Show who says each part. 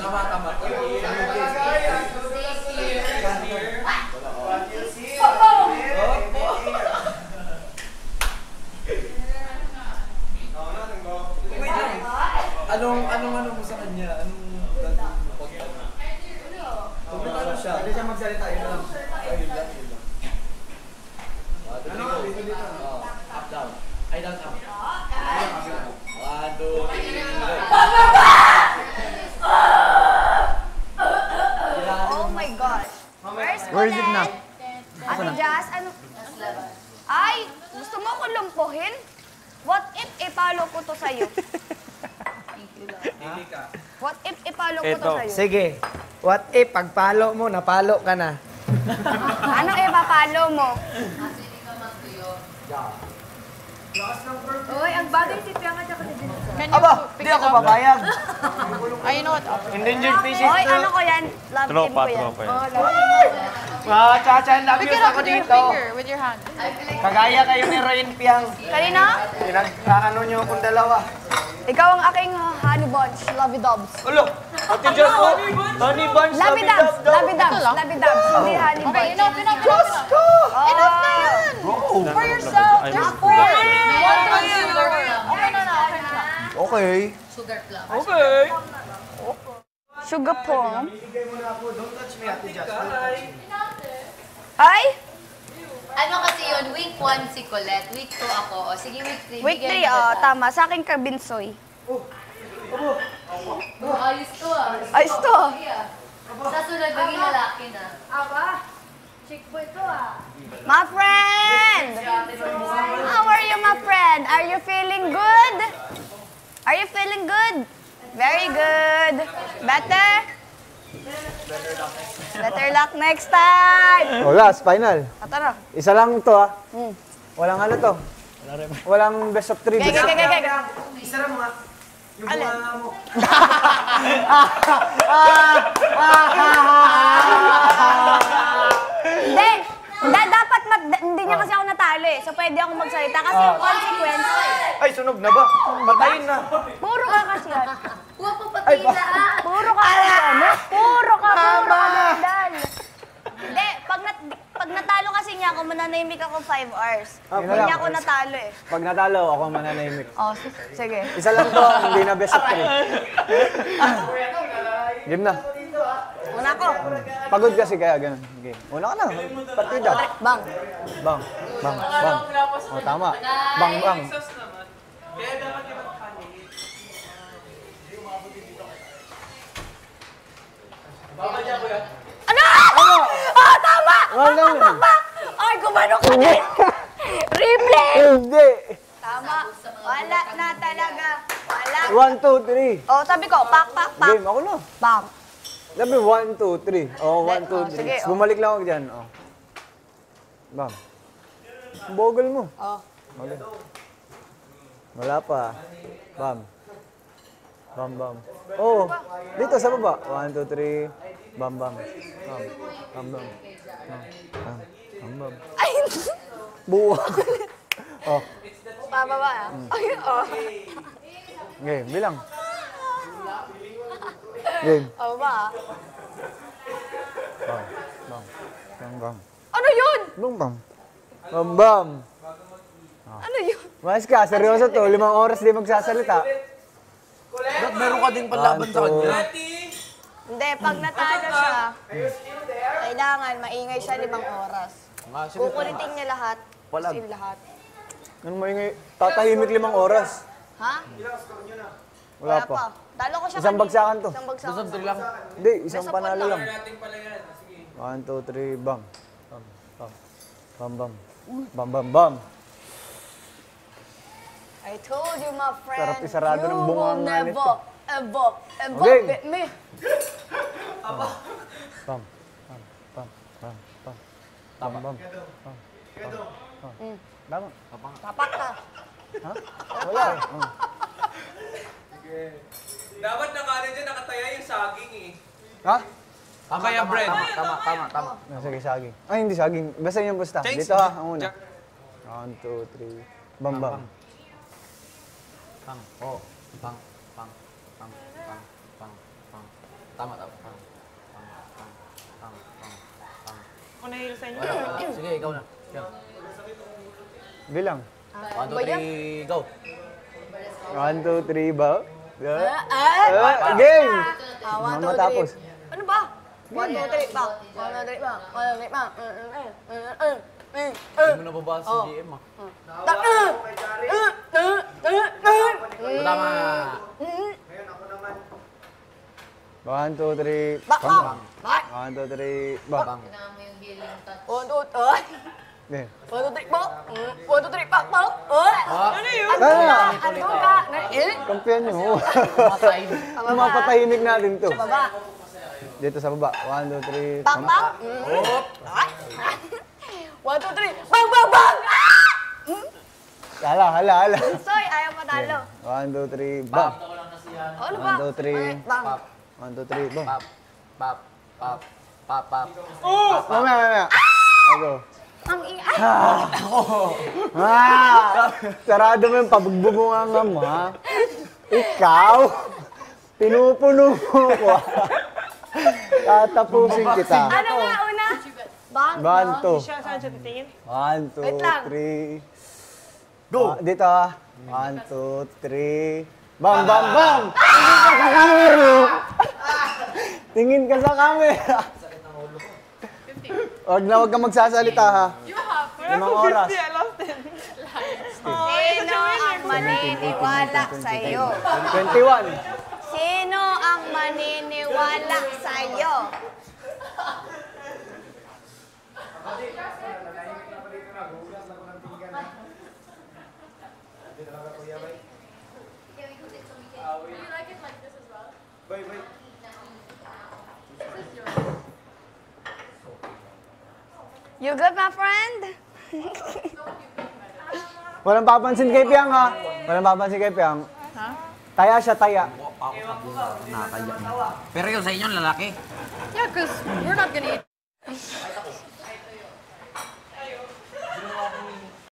Speaker 1: Tama. Anong mo sa kanya? Anong ano siya? Hindi siya magsalita, yun lang. Ayun lang. Dito. Up, down. Ay, down, up. 1, 2, 3.
Speaker 2: Oh my gosh.
Speaker 3: Where is it na?
Speaker 2: Ate Jazz, ano? Ay, gusto mo ko lumpuhin? What if ipalo ko to sa'yo? What if ipalo ko to sa'yo?
Speaker 3: Sige. What if pagpalo mo, napalo ka na?
Speaker 2: Anong ipapalo mo? Uy, ang bagay si Piang at saka ni Jennifer.
Speaker 3: Aba, hindi ako papayag.
Speaker 4: Ay, you know what?
Speaker 3: Endangered species
Speaker 2: Uy,
Speaker 3: to.
Speaker 2: ano ko yan? Love team ko yan.
Speaker 4: Oh, love.
Speaker 3: Chacha, love
Speaker 4: Pick
Speaker 3: you
Speaker 4: it up
Speaker 3: ako
Speaker 4: with your
Speaker 3: dito.
Speaker 4: finger, with your hand.
Speaker 3: Kagaya kayo ni Ryan Piang.
Speaker 2: Kanina?
Speaker 3: Pinag-ano nyo akong dalawa.
Speaker 2: Ikaw ang aking honey bunch, lovey dubs.
Speaker 3: Ulo, Ate Jazz po. Honey Bunch,
Speaker 2: Lovey dubs, lovey dubs, lovey dubs. Hindi honey bunch.
Speaker 4: Okay, enough.
Speaker 2: Enough na yan!
Speaker 4: For yourself, just for
Speaker 3: Okay.
Speaker 4: Okay.
Speaker 2: Sugar plum.
Speaker 3: Bigay mo na ako. Don't touch me, Ate Jazz.
Speaker 2: Ay!
Speaker 5: Ano kasi yun, week 1 si Colette, week 2 ako. O sige, week 3.
Speaker 2: Week 3, oh, tama. Sa akin, kabinsoy.
Speaker 5: Ayos to ah.
Speaker 2: Ayos to.
Speaker 5: Sa sunod, maging lalaki na.
Speaker 2: My friend! How are you, my friend? Are you feeling good? Are you feeling good? Very good. Better? Better luck next time!
Speaker 3: Last, final.
Speaker 2: Tara.
Speaker 3: Isa lang to ha. Walang ano to. Walang best of 3.
Speaker 2: Gay.
Speaker 3: Isa lang mga. Yung mga mo.
Speaker 2: Hindi! Dapat hindi niya kasi ako natalo eh. So pwede ako magsalita kasi yung consequence.
Speaker 3: Ay, sunog na ba? Patayin na.
Speaker 2: Puro ka kasi yan.
Speaker 5: Huwag mo patayin lahat.
Speaker 2: Puro ka ano? Puro ka Dan. Hindi, pag natalo kasi niya ako, mananahimik ako 5 hours. Hindi niya ako natalo eh.
Speaker 3: Pag natalo, ako mananahimik.
Speaker 2: Oh, sige.
Speaker 3: Isa lang to, hindi na best of 3. Game na.
Speaker 2: Una ko.
Speaker 3: Pagod kasi kaya ganun. Game. Una ka na. Partida.
Speaker 2: Bang.
Speaker 3: Bang. O, tama. Bang.
Speaker 2: Ano? Ah, tama!
Speaker 3: Wala mo.
Speaker 2: Ay, gumano ka din! Replay!
Speaker 3: Hindi.
Speaker 2: Tama. Wala na talaga. Wala.
Speaker 3: 1, 2, 3.
Speaker 2: Oh, sabi ko, pak.
Speaker 3: Game, ako na.
Speaker 2: Bang.
Speaker 3: Sabi 1, 2, 3. Oh, 1, 2, 3.
Speaker 2: sige, oh.
Speaker 3: Bumalik lang ako dyan. Oh. Bam. Bogol mo.
Speaker 2: Oh.
Speaker 3: Okay. Wala pa. Bam. Bam. Oh, dito sa baba. 1, 2, 3. Bam. Bam.
Speaker 2: Ay,
Speaker 3: Buwa. Oh,
Speaker 2: pababa ah. Ay, oh.
Speaker 3: game. Bilang. Game.
Speaker 2: Pababa ah.
Speaker 3: Bam.
Speaker 2: Ano yun?
Speaker 3: Bam.
Speaker 2: Ano yun?
Speaker 3: Mas ka, seryoso to. 5 oras di magsasalita.
Speaker 1: Meron ka din panlaban sa kanya.
Speaker 2: Hindi, pag natalo siya, kailangan maingay siya 5 oras. Kukulitin niya lahat.
Speaker 3: Walang.
Speaker 2: Sin lahat.
Speaker 3: Ano mo yung tatahimik 5 oras?
Speaker 2: Ha?
Speaker 3: Wala pa.
Speaker 2: Talo ko siya
Speaker 3: Isang bagsakan to.
Speaker 2: Isang bagsakan.
Speaker 1: lang.
Speaker 3: Hindi, isang panalo lang.
Speaker 1: Nating pala yan. Sige.
Speaker 3: 1, 2, 3, bam. Bam.
Speaker 2: I told you, my friend,
Speaker 3: Sarap isarado ng bunga
Speaker 2: will
Speaker 3: nga nito.
Speaker 2: never
Speaker 3: Okay.
Speaker 2: beat me.
Speaker 3: Bam. Tama.
Speaker 2: Tapak ka.
Speaker 3: Wala.
Speaker 1: Dapat nakaano dyan, nakataya yung saging eh.
Speaker 3: Ha?
Speaker 1: Kaya bread.
Speaker 3: Tama. Sige, saging. Ay, hindi saging. Basta yung basta.
Speaker 1: Thanks,
Speaker 3: Dito ha, ang una.
Speaker 1: Jack.
Speaker 3: 1, 2, 3. Bam.
Speaker 1: Tama.
Speaker 4: Ako nahihilo sa inyo.
Speaker 1: Sige, ikaw na.
Speaker 3: Bilang.
Speaker 1: 1, 2, 3, go.
Speaker 3: 1, 2, 3, ba? Game! Matapos.
Speaker 2: Ano ba? 1, 2, 3, pa. 1, 2, 3, pa. 1, 2, 3, pa.
Speaker 1: Hindi mo nababasa sa GM ah. Tama.
Speaker 3: 1, 2, 3,
Speaker 2: Bak,
Speaker 3: bam.
Speaker 2: bak.
Speaker 3: 1, 2, 3, bam.
Speaker 1: Bang.
Speaker 5: Kailangan mo yung healing touch.
Speaker 2: 1, 2, 3.
Speaker 3: Game.
Speaker 2: 1, 2, 3, pa. 1, 2, 3, pa. Pa.
Speaker 4: Ano yun?
Speaker 2: Ano ka?
Speaker 3: Kampiyan niyo.
Speaker 1: Masain.
Speaker 3: Mapatahimik natin to.
Speaker 2: Baba.
Speaker 3: Dito sa baba. 1, 2, 3,
Speaker 2: Bak,
Speaker 3: bam.
Speaker 2: bak.
Speaker 1: Hop.
Speaker 2: 1, 2, 3. Bang, bang, bang!
Speaker 3: Hala.
Speaker 2: Soy, ayaw matalo.
Speaker 3: 1, 2, 3, bam.
Speaker 2: Ano ba?
Speaker 3: 1, 2, 3,
Speaker 2: Bang.
Speaker 3: 1, 2, 3, bam.
Speaker 1: Pap.
Speaker 3: Mamaya. Ako.
Speaker 2: Ang ingay.
Speaker 3: Sarado mo yung pagbubunganga mo, ha? Ikaw? Pinupuno mo ko. Tatapusin kita.
Speaker 2: Ano nga una? Bang.
Speaker 3: Banto.
Speaker 4: Siya, saan siya titingin?
Speaker 3: 1, 2,
Speaker 2: Wait lang.
Speaker 3: 3. Go! Dito, ha? 1, 2, 3. Bam! Tingin ka sa camera. Huwag kang magsasalita, ha? Limang oras.
Speaker 4: 50, I lost it.
Speaker 2: Sino ang maniniwala sa'yo?
Speaker 3: 21.
Speaker 2: Sino ang maniniwala sa'yo? You good, my friend?
Speaker 3: Walang papansin kay Piang, ha? Walang papansin kay Piang.
Speaker 4: Ha?
Speaker 3: Taya siya, taya.
Speaker 1: Pero yun sa inyo, lalaki.
Speaker 4: Yeah, because we're not gonna eat.